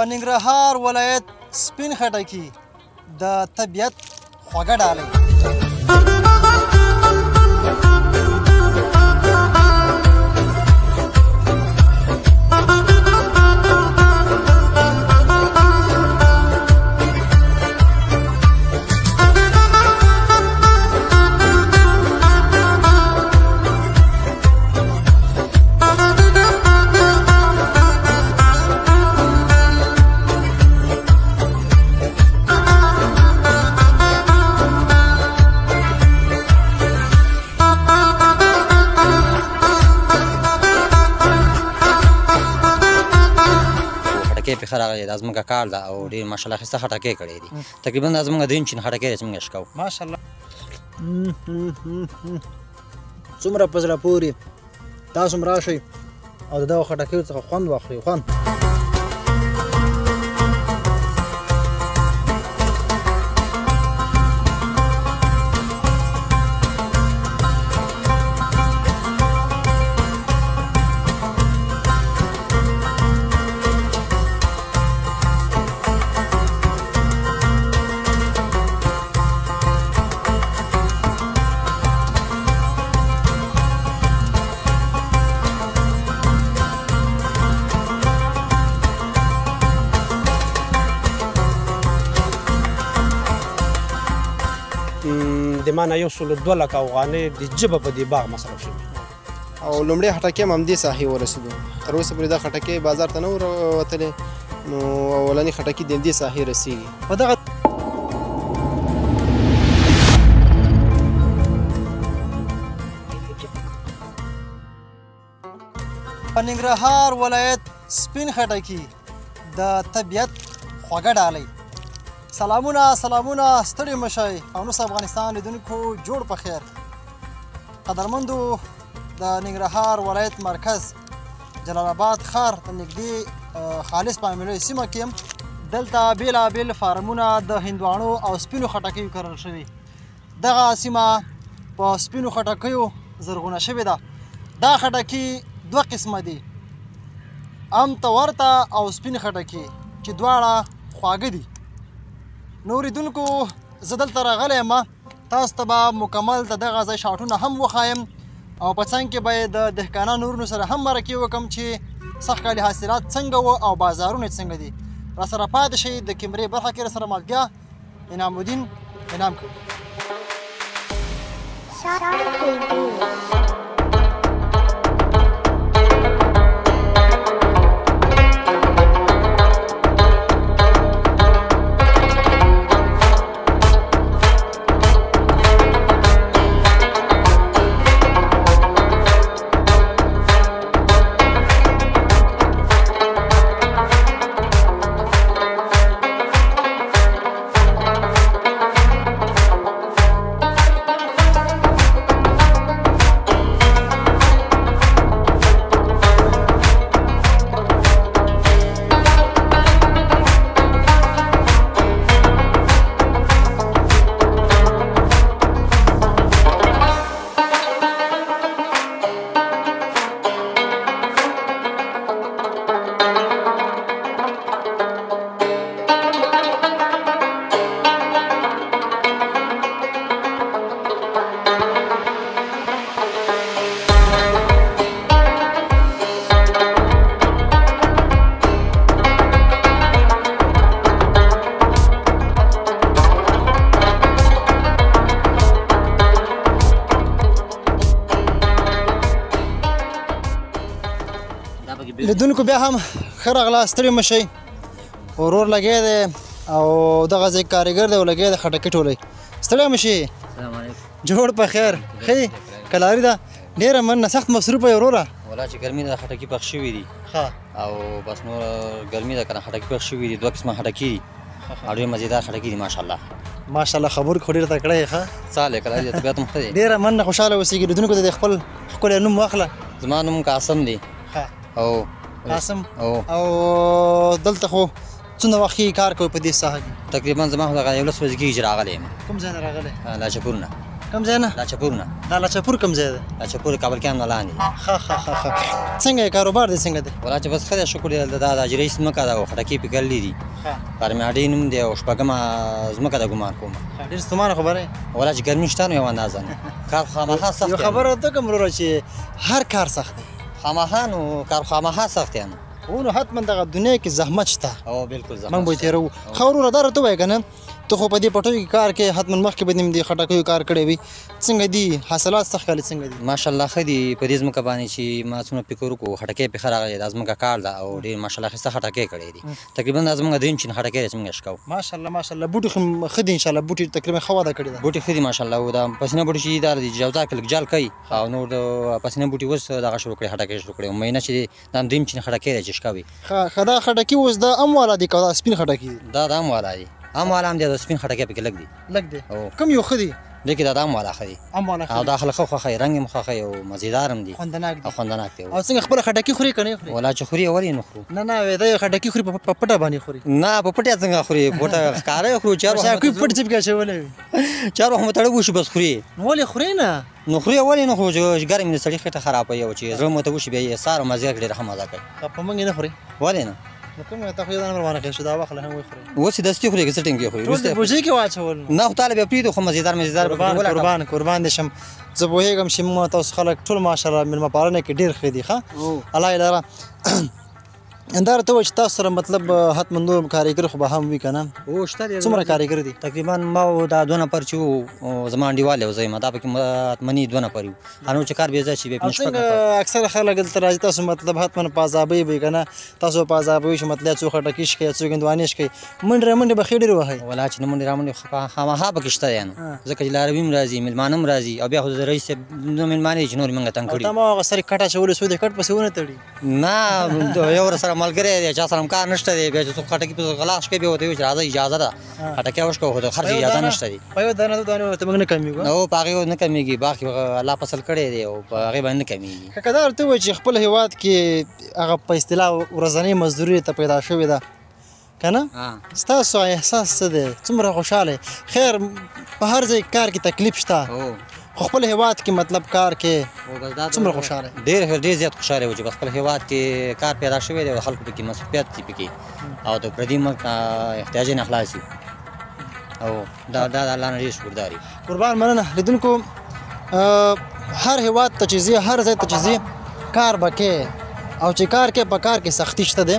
په ننګرهار ولایت سپین خټکي د طبیعت خوږه ډالۍ په خره راغلی دا زموږ کار ده او ډېر ماشاءالله ښایسته خټکۍ کړی دي تقریبا دا زموږ دریم چین خټکۍ دی چې موږ یې شکوو ماشاءالله څومره په زړه پورې تاسو هم راشئ او د دغو خټکیو څخه خوند واخلئ خوند د ما نه 102 افغانۍ د ژبه په دې باغ مصرف شوي او لومړی خټکۍ هم همدې ساحې ورسېدو تر اوسه پورې دا خټکۍ بازار ته نه وتلې نو اولنۍ خټکي د همدې ساحې رسېږي په دغه په ننګرهار ولایت سپین خټکي د طبیعت خوږه ډالۍ سلامونه ستړي مه شئ او نوس افغانستان لیدونکو جوړ په خیر قدرمندو د ننګرهار ولایت مرکز جلال آباد ښار د نږدې خالص په عاملوي سیمه کې یم دلته بېلابېل فارمونه د هندواڼو او سپینو خټکیو کرل شوي دغه سیمه په سپینو خټکیو زرغونه شوې ده دا خټکي دوه قسمه دي ام ته ورته او سپین خټکي چې دواړه خواږه دي نو اورېدونکو زه دلته راغلی یم تاسو ته به مکمل د دغه ځای شاټونه هم وښایم او په څنګ کې به یې د دهقانانو ورونو سره هم مرکې وکړم چې سږ کال حاصلات څنګه وو او بازارونه یې څنګه دي راسره پاتې شئ د کیمرې برخه کې راسره ملګرتیا انعام الدین انعام کوي لیدونکو بیا هم ښه راغلاست ستړي مه شئ ورور لګی دی او دغه ځای کارګر دی او لګی دی خټکي ټولوي ستړی مه شي جوړ په خیر ښه کلاري ده ډېره مننه سخت مصروفه یې وروره ولا چې ګرمي ده خټکي پخ شوي دي او بس نور ګرمي ده که نه خټکي پخ شوي دي دوه قسمه خټکي دي او ډېر مزېدار خټکي دي ماشاءالله خبرو کې خو ډېر تکړه یې ښه څه کلاري د طبیعت هم ښه دی ډېره مننه خوشحاله اوسېږي لیدونکو ته د خپل ښکلی نوم واخله زما نوم قاسم دی او قاسم او دلته خو څومره وخت کار کوي په دې ساحه کې تقریبا زما خو دغه 11 بجې کېږي چې راغلی یم کوم ځای نه راغلی لاجپور نه کوم ځای نه لاچپور نه دا لاچپور کوم ځای دی لاچپور کابل کیام نه لاندې ښه ښه ښه ښه څنګه یې کاروبار دی څنګه دی ولا چې بس ښه دی شکر دی دلته دا د اجرایي ځمکه ده او خټکي پکې کرلي دي پرمیاډۍ نوم دی او شپږمه ځمکه ده ګمان کوم ډېر ستومانه خبره ولا چې ګرمي شته نو یو اندازه نه کار خامخا سخت یو خبره ته کوم وروره چې هر کار سخت دی خامخا نو کار خامخا سخت دی نو هو نو حتما دغه دنیا کې زحمت شته او بالکل زحمت موږ به یې تېروو ښه وروره دا راته ووایه که نه ته خو په دې پټیو کې کار کې حتما مخکې به دې د خټکیو کار کړی وي څنګه دي حاصلات سږ کال څنګه دي ماشاءالله ښه دي په دې ځمکه باندې چې ما څومره فکر وکړو خټکی پې ښه راغلی دا ځمکه کار ده او ډېر ماشاءالله ښایسته خټکی کړی دي تقریبا دا زموږ درېیم چین خټکی دی چې موږ یې شکوو ماشاءالله ماشاءالله بوټي خو ښه دي انشاءالله بوټي تقریبا ښه وده کړې ده بوټي ښه دي ماشاءالله او دا پسینه بوټي چې دي دا د جوزا کې لږ جال کوي او نور د پسینه بوټي اوس دغه شروع کړي خټکی شروع کړي مینه چې دا درېیم چین خټکی دی چې شکوي ښه دا خټکي اوس دا ام والا دي که دا سپین خټکي دي دا د ام والا دي ام والا هم دی د سپین خټکی پکې لږ دي لږ دی او کوم یو ښه دي دې کې دا د ام والا ښه دي ام والا او دا خلک ښه خوښوي رنګ یې هم خوښوي او مزېدار هم دي خوندناک او دي خوندناک دي او څنګه خپله خټکي خوري که نه خوري ولا چې خوري ولې نه خورو نه نه دا یو خټکي خوري په پټه باندې خوري نه په پټه څنګه خوري پټه ښکاره یې خورو چار وخت کوم پټ جیب کې اچولی وي چار وخت مو تړو وشي بس خوري ولې خوري نه نو خوري ولې نه خورو چې ګرم د سړي خېټه خرابوي او چې زړه مو ته وشي بیا یې سهار او مازدیګر کې ډېره ښه مزه کوي په موږ یې نه خوري ولې نه نو کوم ته خو یو دانه روانه کړې شو دا واخله هم وخوري اوس یې دستي خوري که څه ټینګ کې خوري ټول دې بوجۍ کې واچول نو نه خو تاله بیا پرېږدو خو مزېدار قربان دې شم زه پوهېږم چې موږ تاسو خلک ټول ماشاءالله مېلمه پالنه کې ډېر ښه دي ښه الله یې لره دا راته ووایه چې تاسو سره مطلب حتما نور کارګر خو به هم وي که نه او شته دی څومره کارګر دي تقریبا ما دا 2 نفر چې وو زما انډیوال یو ځای ما دا پکې حتمني 2 نفر یو نو چې کار بې ځای شي بیا او پنځه شپږ څنګه اکثره خلک دلته راځي تاسو مطلب حتما په عذابۍ به که نه تاسو په عذابۍ چې مطلب څو خټکي شکوي څو هندوانې شکوي منډې رامنډې به ښې ډېرې وهئ ولا چې نه منډې رامنډې خامخا پکې شته دی نو ځکه چې لاروي هم راځي مېلمانه هم راځي او بیا خو د رئیس صاحب مېلمانه دي چې نور یې موږ تنګ کړي تا ما هغه سرې کټ اچولی سو دې کټ پسې ونه تړي نه یو ورسره ملګری دی چا سره هم کار نشته دی بیا چې څوک خټکي په غلا شکوي بیا ورته وایي چې راځه اجازه ده خټکی وشکوه خو د خرڅ اجازه نشته دی په یو دانه 2 دانې ورته موږ نه کمېږو او په هغې نه کمېږي باغ کې الله فصل کړی دی او په هغې باندې نه کمېږي که دا ورته ووایي چې خپل هېواد کې هغه په اصطلاح ورځنۍ مزدوري ته پیدا شوې ده که نه ستاسو احساس څه دی څومره خوشحاله خیر په هر ځای کار کې تکلیف شته خو خپل هېواد کې مطلب کار کې څومره خوشحاله ډېر زیات خوشحاله و چې په خپل هېواد کې کار پیدا شوی دی او خلکو پکې مصروفیت دي پکې او د پردي ملک احتیاج نه خلاص دي او دا د الله نه ډېر شکردار یو قربان مننه لیدونکو هر هېواد ته چې ځي هر ځای ته چې ځي کار به کوې او چې کار کوې په کار کې سختي شته دی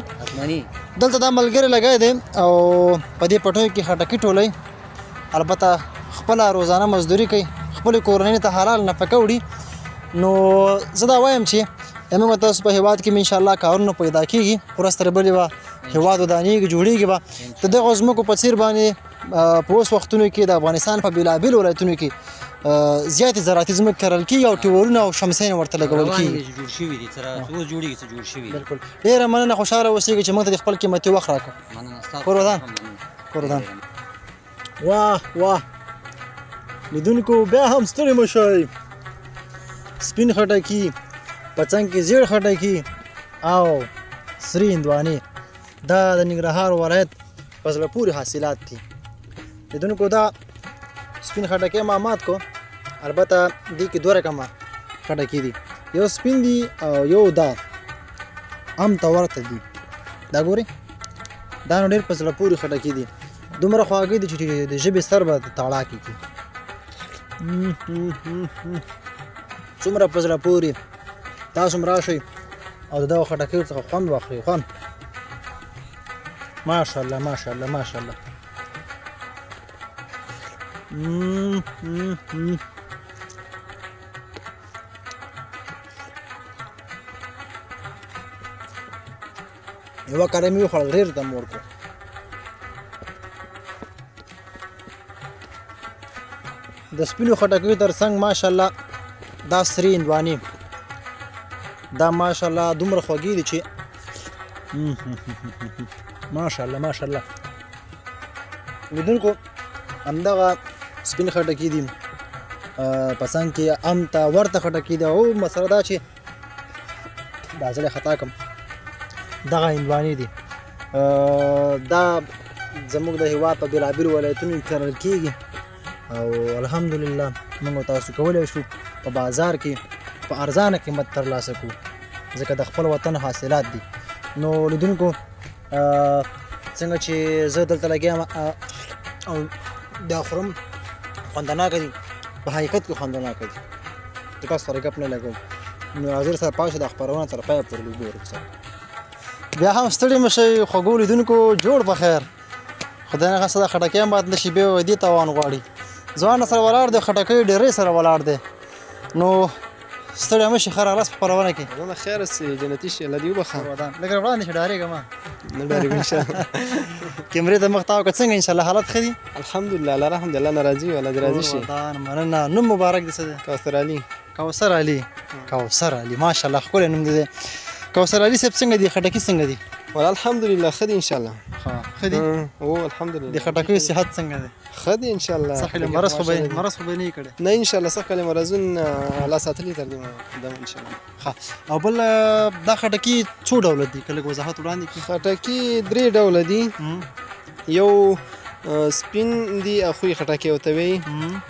دلته دا ملګری لګی دی او په دې پټیو کې خټکي ټولوي البته خپله روزانه مزدوري کوي خپلې کورنۍ ته حلال نفقه وړي نو زه دا وایم چې زموږ تاسو په هېواد کې انشاءالله کارونه پیدا کېږي ورځ تر بلې به هېواد ودانېږي جوړېږي به د دغو ځمکو په څېر باندې په اوس وختونو کې د افغانستان په بېلابېلو ولایتونو کې زیاتې زراعتي ځمکې کرل کېږي او ټیورونه او شمسیانې ورته لګول کېږي جوړ شوي دي څه اوس جوړېږي څه جوړ شوي بلکل ډېره مننه خوشحاله اوسېږئ چې موږ ته د خپل قیمتي وخت راکړو مننه کورودان واه واه لیدونکو بیا هم ستړي مه شئ سپین خټکي په څنګ کې زیړ خټکي او سرې هندوانې دا د ننګرهار ولایت په زړه پورې حاصلات دي لیدونکو دا سپین خټکی ما مات کو البته دې کې 2 رقمه خټکي دي یو سپین دي او یو دا ام ته ورته دي دا ګورئ دا نو ډېر په زړه پورې خټکي دي دومره خواږه دي چې د ژبې سر به تاړه کېږي څومره په زړه پورې تاسو هم راشئ او د دغو خټکیو څخه خوند واخلئ خوند ماشاءالله ماشاءالله ماشاءالله یوه کاله مې وخوړل ډېر دم ورکړو د سپینو خټکیو تر څنګ ماشاءالله دا سرې هندوانې دا ماشاءالله دومره خوږې دي چې ماشاءالله ماشاءالله لیدونکو همدغه سپین خټکي دي په څنګ کې ام ته ورته خټکي دي او مسله دا چې دا زه خطا کړم دغه هندوانې دي دا زموږ د هېواد په بېلابېلو ولایتونو کې کرل کېږي او الحمدلله موږ تاسو کولی شو په بازار کې په ارزانه قیمت ترلاسه کړو ځکه د خپل وطن حاصلات دي. نو لیدونکو څنګه چې زه دلته لګیا او دا خورم خوندناکه دي، په حقیقت کې خوندناکه دي. د تاسو سره ګپ نه لګوم نو حاضر سره پاشه د خپرونه تر پایه پورې وګورئ. بیا هم ستړي مه شئ خوږو لیدونکو، جوړ په خیر. خدای نخواسته دا خټکی هم مات نه شي، بیا دې تاوان غواړي. ځوان سره ولاړ دی، خټکی ډېرۍ سره ولاړ دی. نو ستړی مه شي، ښه راغلاست په خپرونه کې. نه خیر سي جنتي شي، الله دې وبخښه. لږ را وړاندې شه، ډارېږه مه. نه ډارېږم انشاءالله. کیمرې ته مخ تاو که څنګه انشاءالله حالت ښه دي؟ الحمدلله الله رحم دی، الله نه راضي وي، الله دې راضي شي. مننه. نوم مبارک دی څه دی؟ کوثر علي. کوثر علي. کوثر علي ماشاءالله ښکلی نوم دی. کوثر علي صاحب څنګه دي؟ خټکي څنګه دي؟ والله الحمدلله ښه دي انشاءالله. ښه دي؟ او الحمدلله. د خټکیو صحت څنګه دی؟ ښه دي انشاءالله. سخت مرض خو به نه یې کړی؟ نه انشاءالله سخت مرضونه الله ساتلي تر دې قدم انشاءالله. ښه. او بل دا خټکي څو ډوله دي؟ که لږ وضاحت وړاندې کړي. خټکي 3 ډوله دي. یو سپین دي او خوی خټکی ورته وایي،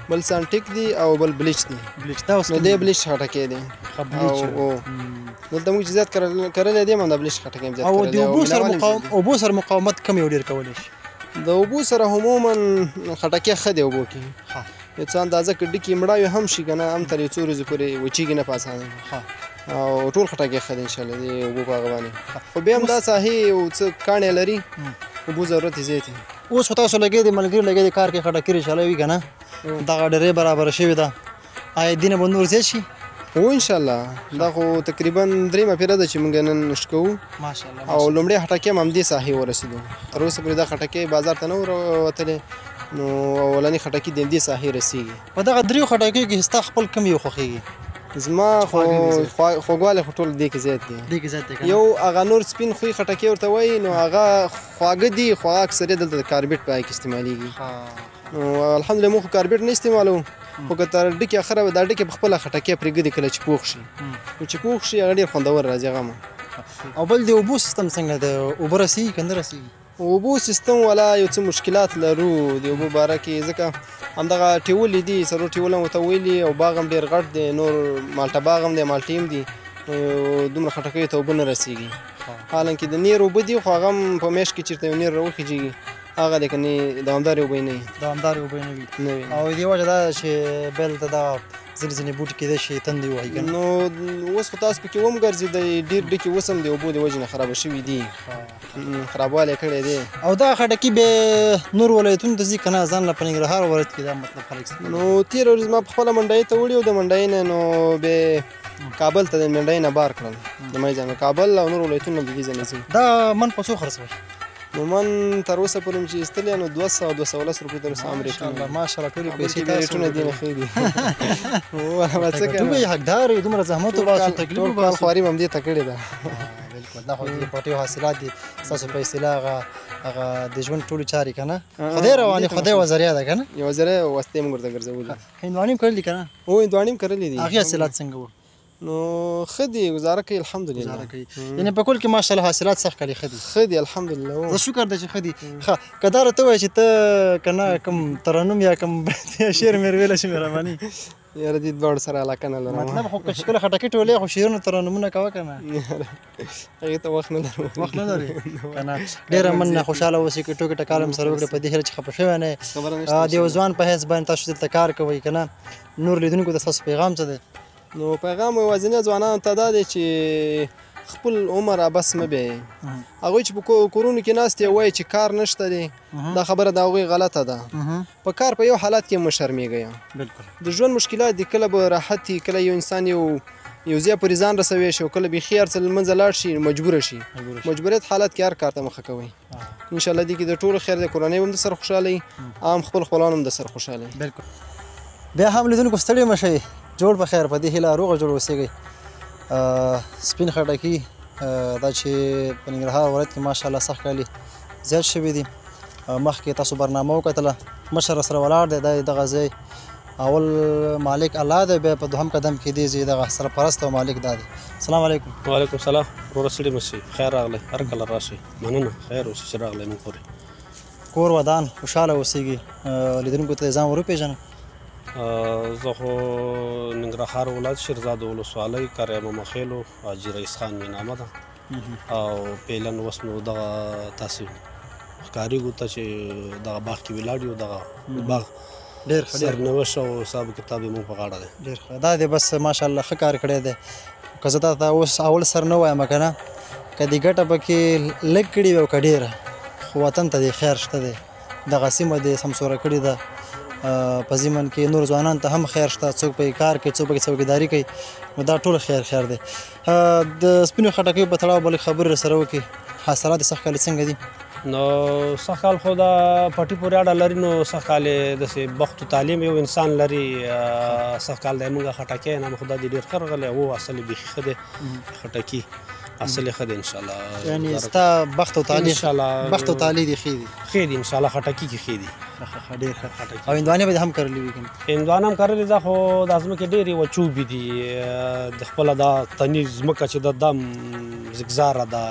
بل سانټیک دي او بل بلیچ دي. بلیچ دا اوس نو دی بلیچ خټکی دی. دلته موږ چې زیات کرلی دی همدا بلیچ خټکی هم زیات کرلی. او د اوبو سره مقاومت کم یو ډېر کولی شي؟ د اوبو سره عموما خټکی ښه دی اوبو کې. یو څه اندازه که ډکې مړاوي هم شي که نه، هم تر یو څو ورځې پورې وچېږي نه په اسانه. او ټول خټکی ښه دی انشاءالله د اوبو په هغه باندې. خو بیا هم دا ساحې یو څه کاڼې لري، اوبو ضرورت یې زیات دی. اوس خو تاسو لګیا دي ملګري لګیا دي کار کې خټکي رچاله وي که نه، دغه ډېرۍ برابره شوې ده. آیا دې نه به نور زیات شي؟ هو انشاءالله. دا خو تقریبا 3 پیره ده چې موږ نن نشت کوو. ماشاءالله. او لومړی خټکی هم همدې ساحې ورسېدو. تر اوسه پورې دا خټکی بازار ته نه وتلی، نو اولني خټکي د همدې ساحې رسېږي. په دغه 3 خټکیو کې ستا خپل کوم یو خوښېږي؟ زما خو خوږوالی خو ټول دې کې زیات دی. دې کې زیات دی که نه؟ یو هغه نور سپین خوی خټکی ورته وایي، نو هغه خواږه دي، خو هغه اکثریت دلته د کاربیټ په کې استعمالیږي. نو الحمدلله موږ خو کاربیټ نه استعمالوو، خو که تر ډکې اخره به دا ډکې په خپله خټکی پرېږدي کله چې پوخ شي. نو چې پوخ شي هغه ډېر خوندور راځي هغه هم. او بل د اوبو سیستم څنګه دی؟ اوبه رسېږي که نه رسېږي؟ اوبو سیستم والا یو څه مشکلات لرو د اوبو باره کې، ځکه همدغه ټیولې دي، څلور ټیول هم ورته ویلي، او باغ هم ډېر غټ دی، نور مالټه باغ هم دی، مالټې هم دي، دومره خټکیو ته اوبه نه رسېږي. حالانکې د نیر اوبه دي، خو هغه هم په میاشت کې چېرته یو نیر راوخېجېږي هغه دی، که نه دوامدارې اوبه یې نه وي. دوامدارې اوبه یې نه وي. او دې وجه دا ده چې بیا دلته دغه ځینې بوټي کېدای شي تندې ووهي که نه؟ نو اوس خو تاسو پکې ومګرځېدئ، ډېر ډکې اوس هم د اوبو د وجې نه خرابه شوي دي، خرابوالی کړی دی. او دغه خټکي بیا نور ولایتونو ته ځي که نه؟ ځان له په ننګرهار ولایت کې دا مطلب خلک نو تېره ورځ ما په خپله منډۍ ته وړي، او د منډۍ نه نو بیا کابل ته د منډۍ نه بار کړل د میزان، کابل او نور ولایتونه د دې ځای نه ځي. دا من په څو خرڅوئ؟ نو من تر اوسه پورې چې ایستلی نو 210 روپۍ تر اوسه امریکا. ماشاءالله ټولې پیسې تاسو ریټونه دي نه ښه دي. ټوکه یې حقدار یې، دومره زحمت وباسو، تکلیف ټول کال خواري مې همدې ته کړې ده. بلکل دا خو د پټیو حاصلات دي، ستاسو په اصطلاح هغه د ژوند ټولې چارې که نه خدای روانې، خدای وزریا ده که نه؟ یو ذره وسطې موږ ورته ګرځولي. هندواڼې هم کرلي که نه؟ هو هندواڼې هم کرلي دي. هغې حاصلات څنګه وو؟ نو ښه دي، ګزاره کوي الحمدلله. یعنې په کل کې ماشاءالله حاصلات سخت کالي ښه دي؟ ښه دي الحمدلله. زه شکر دی چې ښه دي. ښه که دا راته ووایې چې ته که نه کوم ترنم یا کوم شعر مې ویلی شي مهرباني؟ یاره دې دواړو سره علاقه نه لرم. مطلب خو که چې کله خټکي ټولې خو شعرونه ترنمونه کوه که نه؟ هغې ته وخت نه لرم. وخت نه لرې که نه؟ ډېره مننه، خوشحاله اوسئ که ټوکې ټکال هم سره وکړئ، په دې هیله چې خفه شوی نه یې. د یو ځوان په حیث باندې تاسو دلته کار کوئ که نه؟ نور لیدونکو ته ستاسو پیغام څه دی؟ نو پیغام یوازینی ځوانانو ته دا دی چې خپل عمر عبث مه بیایئ. هغوی چې په کورونو کې ناست دي وایي چې کار نشته دی، دا خبره د هغوی غلطه ده. په کار په یو حالت کې مه شرمېږئ. د ژوند مشکلات دي، کله به راحت وي، کله یو انسان یو ځای پورې ځان رسوی شي، او کله بیخي هر څه له منځه لاړ شي مجبوره شي. مجبوریت حالت کې هر کار ته مخه کوئ. انشاءالله دې کې د ټولو خیر دی، کورنۍ هم درسره خوشحاله وي، عام خپلوان هم درسره خوشحاله وي. بیا هم لیدونکو ستړي مه شئ، جوړ په خیر، په دې هیله روغه جوړ اوسېږئ. سپین خټکي دا چې په ننګرهار ولایت کې ماشاءالله سخت کالي زیات شوي دي. مخکې تاسو برنامه وکتله، مشر سره ولاړ دی، دا دغه ځای اول مالک الله دی، بیا په دوهم قدم کې دی دغه سرپرست او مالک دا دی. السلام علیکم. وعلیکم السلام. وروره ستړي مه شئ، خیر راغلی، هر کله راشئ، مننه، خیر اوسئ چې راغلی موږ پورې. کور ودان خوشحاله اوسېږي. لیدونکو ته یې ځان ور وپېژنه. زه خو ننګرهار ولایت شیرزاد ولسوالۍ قریه ممخیلو حاجي رئیس خان مې نامه ده او پیلن اوس نو دغه تاسې ښکارېږو ته چې دغه باغ کې ولاړ یو دغه باغ ډېر ښه سرنوشت او حساب کتاب یې مونږ په غاړه دی ډېر ښه دا دی بس ماشاءالله ښه کار کړی دی که زه تاته اوس اول سر نه وایم که نه که دې ګټه پکې لږ کړې وي او که ډېره خو وطن ته دې خیر شته دی دغه سیمه دې سمسوره کړې ده په ضمن کې نور ځوانانو ته هم خیر شته څوک پکې کار کوي څوک پکې څوکیداري کوي نو دا ټول خیر دی د سپینو خټکیو په تړاو بلې خبرې سره وکړي حاصلات یې سږکال څنګه دي نو سږکال خو دا پټي پورې اړه لري نو سږکال یې داسې بخت و تعلیم یو انسان لري سږکال دی مونږ خټکی نام خو دا دې ډېر ښه راغلی و اصل یې بیخي ښه دی خټکي اصل یې ښه دی انشاءالله یعنې ستا بخت او تعلیم بخت او تعلیم دې ښې دي ښې دي انشاءالله خټکي کې ښې دي ډېر ښه او هندوانې به دې هم کرلې وي که نه هندوانه هم کرلې ده خو دا ځمکې ډېرې وچوبې دي د خپله دا تني ځمکه چې ده دا زګزاره ده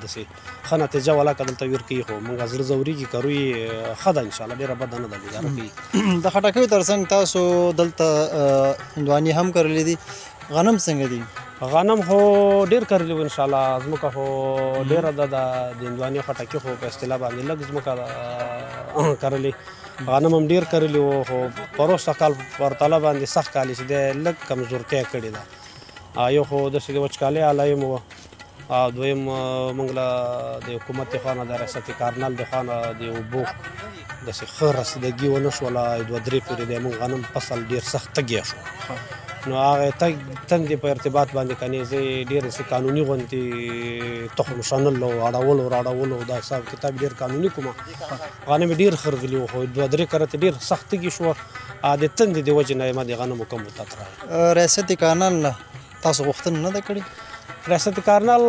داسې ښه نتیجه ولاکه دلته ویر کوي خو مونږ زړه ځورېږي کرو یې ښه ده انشاءالله ډېره بده نه ده ګزاره کوي د خټکیو تر څنګ تاسو دلته هندوانې هم کرلې دي غنم څنګه دي غنم خو ډېر کرلي وو انشاءالله ځمکه خو ډېره ده د هندوانې خټکي خو په اصطلاح باندې لږ ځمکه کرلې غنم هم ډېر کرلي وو خو پروسته کال پرتله باندې سخت کال چې دی لږ کمزورتیا کړې ده یو خو داسې د وچکالۍ علایم وو او دویم موږ له د حکومت د خوا نه د ریاست کارنل د خوا نه د اوبو داسې ښه رسیدګي ونه شوله 2-3 پېرې دی موږ غنم فصل ډېر سخت تږی شو نو هغه تندې په ارتباط باندې کنې زه ډېر قانوني غوندې تخم شنل او اړولو راړولو دا حساب کتاب ډېر قانوني کومه غنم ډېر خرغلي وو خو 2-3 کرته ډېر سخت تږي شو د تندې د وجې نه ما د غنمو کم وتات راغی ریاست کارنل تاسو غوښتنه نه ده کړې ریاست کارنل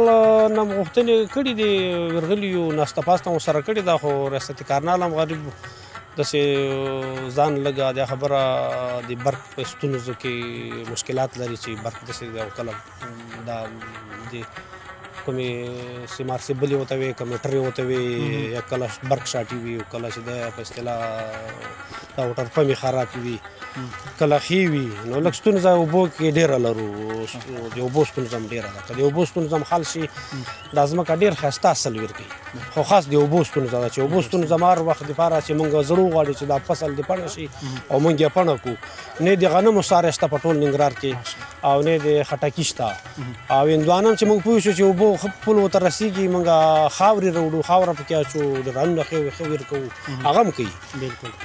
نه غوښتنې کړي دي ورغلي یو ناسته پاسته ورسره کړې ده خو ریاست کارنل هم غریب داسې ځان لږه د خبره د برق په ستونزو کې مشکلات لري چې برق داسې یو کله دا د کومې سیمارسیبلې ورته وي کمپیوټرې ورته وي یا کله برق شاټي وي کله چې د په اصطلاح دا وټر پمې خراب وي کله ښې وي نو لږ ستونزه اوبو کې ډېره لرو د اوبو ستونزه هم ډېره ده که د اوبو ستونزه هم حل شي دا ځمکه ډېر ښایسته حاصل ورکوي خو خاص د اوبو ستونزه ده چې اوبو ستونزه مار وخت دپاره چې مونږ زړه وغواړي چې دا فصل دې پڼه شي او مونږ یې پڼه کړو نه د غنمو ساری شته په ټول ننګرهار کې او نه د خټکي شته او هندوانه هم چې مونږ پوه شو چې اوبو ښه پل ورته رسېږي مونږ خاورې راوړو خاوره پکې اچو د رنګونه ښه ویر کوو هغه هم کوي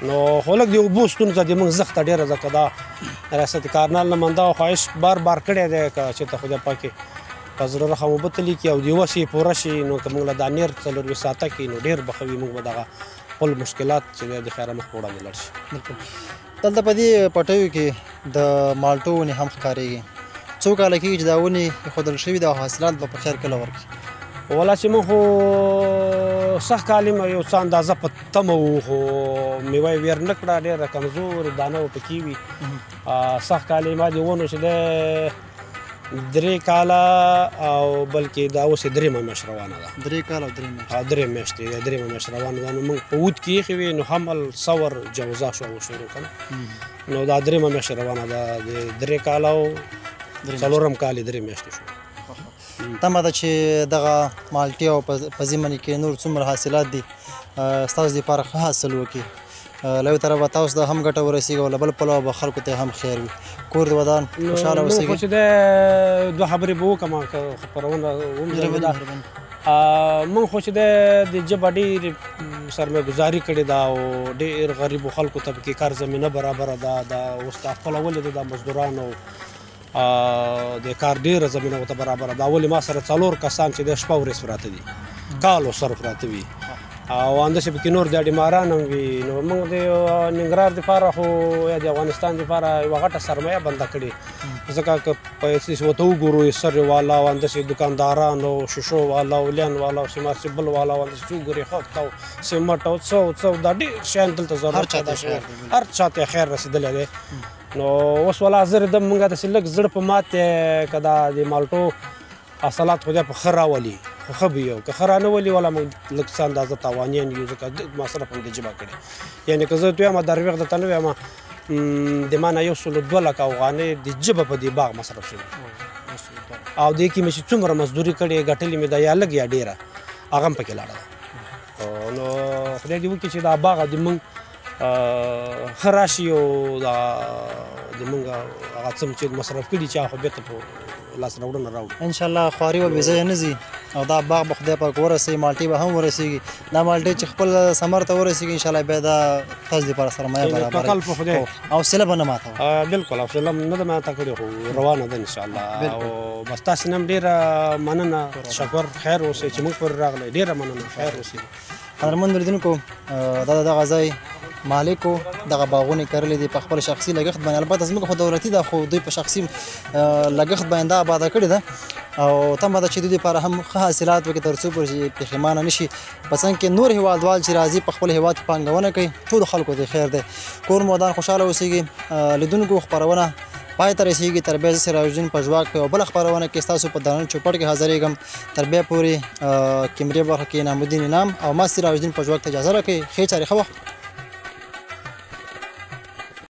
نو خو لږ د اوبو ستونزه د مونږ زښته ډېره ده که دا ریاست کارنل نمانده او خواهش بار کړی دی که چېرته خدای پاک یې په زړه رحم وبتلي کړي او د یوه شي پوره شي نو که موږ له دا نیر 4 ساعته کې نو ډېر به ښه وي موږ به دغه خپل مشکلات چې دی د خیره مخ په وړاندې لاړ شي دلته په دې پټیو کې د مالټو ونې هم ښکارېږي څو کاله کېږي چې دا ونې ایښودل شوي دي او حاصلات به په خیر کله ورکړي والا چې موږ خو سخت کال یو څه اندازه په تمه وو خو میوه یې ویر نه کړه ډېره کمزور دانه به پکې وي سخت کال ما د ونو چې دی 3 کاله او بلکې دا اوس 3 میاشت روانه ده 3 کاله او 3 میاشتې 3 میاشتې 3 میاشت روانه ده نو موږ په ود کې ایښې وې نو حمل ثور جوزا شو شروع که نه نو دا 3 میاشتې روانه ده د 3 کاله او 4 کال 3 میاشتې شو تمه ده چې دغه مالټې او په ضمن کې نور څومره حاصلات دي ستاسو دپاره ښه حاصل وکړي له یو طرفه تاسو ته هم ګټه ورسېږي او له بل پلوه به خلکو ته هم خیر وي کور د ودان خوشحاله اوسېږي خو چې دی 2 خبرې به وکړم خپرونه مونږ خو چې دی د ژبه ډېر سرمایه‌ګزاري کړې ده او ډېر غریبو خلکو ته پکې کار زمینه برابره ده دا اوس تا خپله ولیده د مزدورانو د کار ډېره زمینه ورته برابره ده ولې ما سره 4 کسان چې د شپه ورځ پراته دي کال ورسره پراته وي او همداسې پکې نور ډاډیماران هم وي نو موږ د ننګرهار دپاره خو یا د افغانستان دپاره یوه غټه سرمایه بنده کړې ځکه که پیسې ورته وګورو سرې والا او همداسې دکانداران او شیشو والا او لیان والا او سیمارسیبل والا او همداسې چې وګورې خښت او سیمټ او څه دا ډېر شیان دلته ضرورت هر چاته خیر رسېدلی دی نو اوس والا زر د مونږ داسې لږ زړه په مات دی که دا د مالټو حاصلات خدای په ښه راولي خو ښه به یو که ښه رانولي ولا موږ لږ څه اندازه تاوانیان یو ځکه ما سره هم د جبه کړې یعنې که زه دویمه درویغ درته نه وایم د ما نه 102 افغانۍ د جبه په دې باغ مصرف شوي او دې کې مې چې څومره مزدوري کړې ګټلې مې ده یا لږ یا ډېره هغه هم پکې لاړه ده نو خدای دې وکړي چې دا باغ د موږ ښه راشي او زمونږ هغه څه چې مصرف کړي چې هغه بېرته په لاسته راوړنه راوړي انشاءالله خواري به بې ځایه نه ځي او دا باغ به خدای پاک ورسوي مالټې به هم ورسېږي دا مالټې چې خپل ثمر ته ورسېږي انشاءالله بیا دا تاسو دپاره سرمایه برابروي حوصله به نه ماتوه بلکل حوصله نه ده ماته کړې خو روانه ده انشاءالله او بس تاسې نه هم ډېره مننه تشکر خیر اوسئ چې موږ پورې راغلی ډېره مننه خیر اوسئ قدرمن لیدونکو دا دغه ځای مالکو دغه باغونه کرلې دي په خپل شخصي لګښت باندې البته زموږ خو دولتي ده خو دوی په شخصي لګښت باندې دا آباده کړې ده او تمه ده چې دوی دپاره هم ښه حاصلات وکړي تر څو پورې پښیمانه نه شي په څنګ کې نور هېوادوال چې راځي په خپل هېواد کې پانګونه کوي ټولو خلکو ته خیر دی کور مودان خوشحاله اوسېږي لیدونکو خپرونه پای ته رسېږي تر بیا زه سراجالدین پژواک په یوه بله خپرونه کې ستاسو په درانه چوپړ کې حاضرېږم تر بیا پورې کیمرې برخه کې انعام الدین انعام او ما سراجالدین پژواک ته اجازه راکوئ ښې چارې ښه وخت